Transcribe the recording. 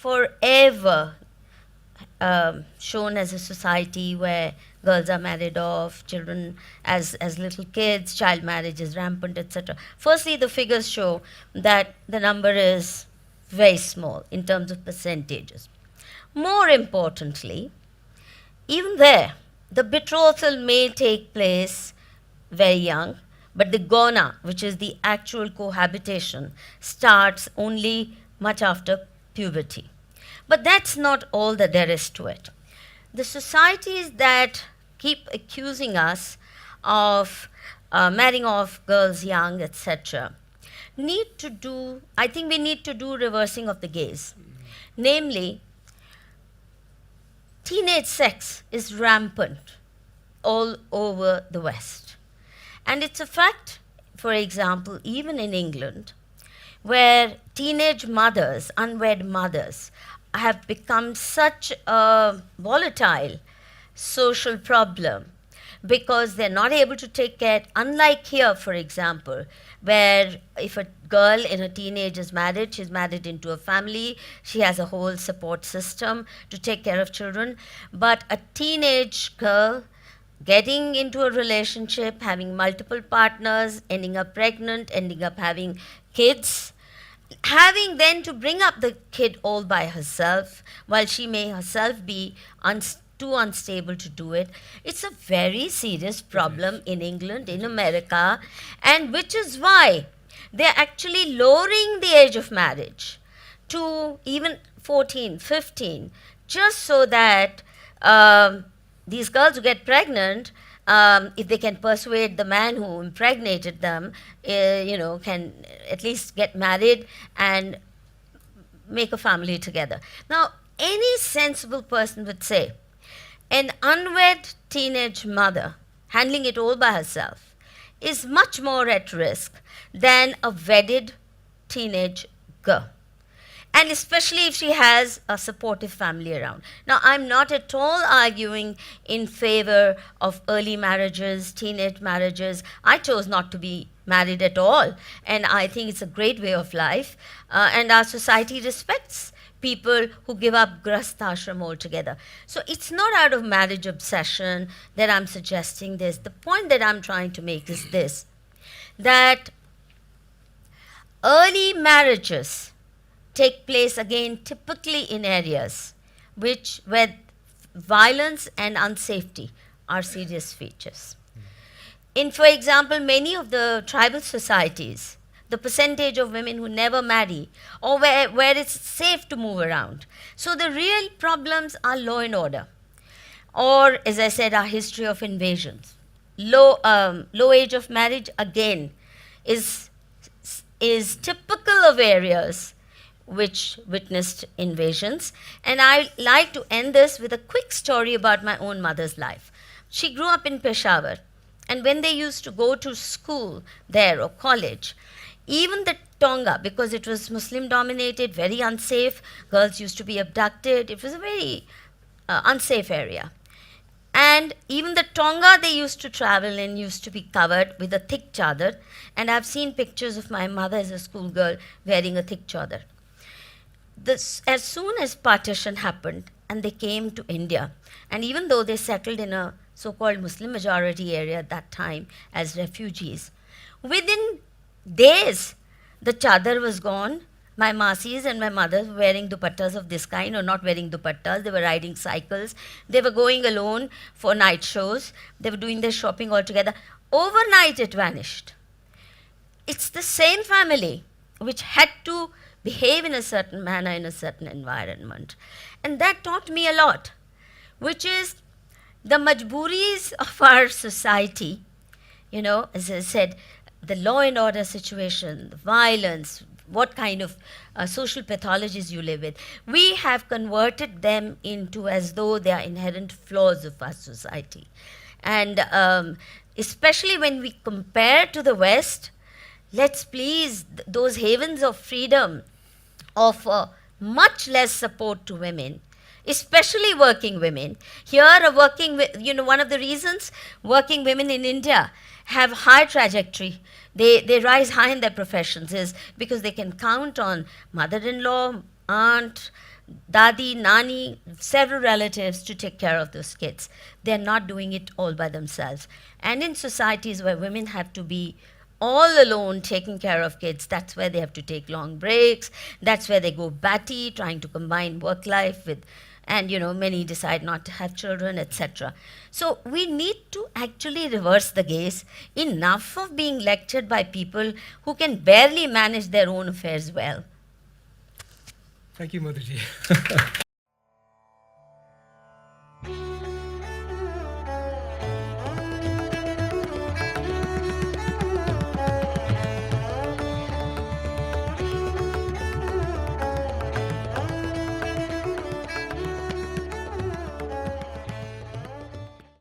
forever shown as a society where girls are married off, children as little kids, child marriage is rampant, etc. Firstly, the figures show that the number is very small in terms of percentages. More importantly, even there, the betrothal may take place very young, but the gona, which is the actual cohabitation, starts only much after puberty. But that's not all that there is to it. The societies that keep accusing us of marrying off girls young, etc., need to do, I think we need to do reversing of the gaze. Namely, teenage sex is rampant all over the West. And it's a fact, for example, even in England, where teenage mothers, unwed mothers, have become such a volatile social problem because they're not able to take care, unlike here, for example, where if a girl in her teenage is married, she's married into a family, she has a whole support system to take care of children. But a teenage girl getting into a relationship, having multiple partners, ending up pregnant, ending up having kids, having then to bring up the kid all by herself, while she may herself be too unstable to do it. It's a very serious problem in England, in America, and which is why they're actually lowering the age of marriage to even 14, 15, just so that these girls who get pregnant, if they can persuade the man who impregnated them, can at least get married and make a family together. Now, any sensible person would say, an unwed teenage mother handling it all by herself is much more at risk than a wedded teenage girl. And especially if she has a supportive family around. Now, I'm not at all arguing in favor of early marriages, teenage marriages. I chose not to be married at all, and I think it's a great way of life, and our society respects people who give up grastashram altogether. So it's not out of marriage obsession that I'm suggesting this. The point that I'm trying to make is this, that early marriages take place again typically in areas where violence and unsafety are serious features. In, for example, many of the tribal societies, the percentage of women who never marry, or where it's safe to move around. So the real problems are law and order, or, as I said, our history of invasions. Low age of marriage, again, is typical of areas which witnessed invasions. And I like to end this with a quick story about my own mother's life. She grew up in Peshawar, and when they used to go to school there or college, even the Tonga, because it was Muslim dominated, very unsafe, girls used to be abducted, it was a very unsafe area. And even the Tonga they used to travel in used to be covered with a thick chadar, and I've seen pictures of my mother as a schoolgirl wearing a thick chadar. As soon as partition happened and they came to India, and even though they settled in a so-called Muslim majority area at that time as refugees, within days the chadar was gone. My masis and my mother were wearing dupattas of this kind, or not wearing dupattas. They were riding cycles. They were going alone for night shows. They were doing their shopping all together. Overnight it vanished. It's the same family which had to behave in a certain manner in a certain environment. And that taught me a lot, which is the majburis of our society, as I said, the law and order situation, the violence, what kind of social pathologies you live with. We have converted them into as though they are inherent flaws of our society. And especially when we compare to the West, let's please, those havens of freedom offer much less support to women, especially working women. Here, one of the reasons working women in India have high trajectory, they rise high in their professions, is because they can count on mother-in-law, aunt, dadi, nani, several relatives to take care of those kids. They're not doing it all by themselves. And in societies where women have to be all alone taking care of kids, that's where they have to take long breaks. That's where they go batty, trying to combine work life with, and many decide not to have children, etc. So we need to actually reverse the gaze. Enough of being lectured by people who can barely manage their own affairs well. Thank you, Madhuji.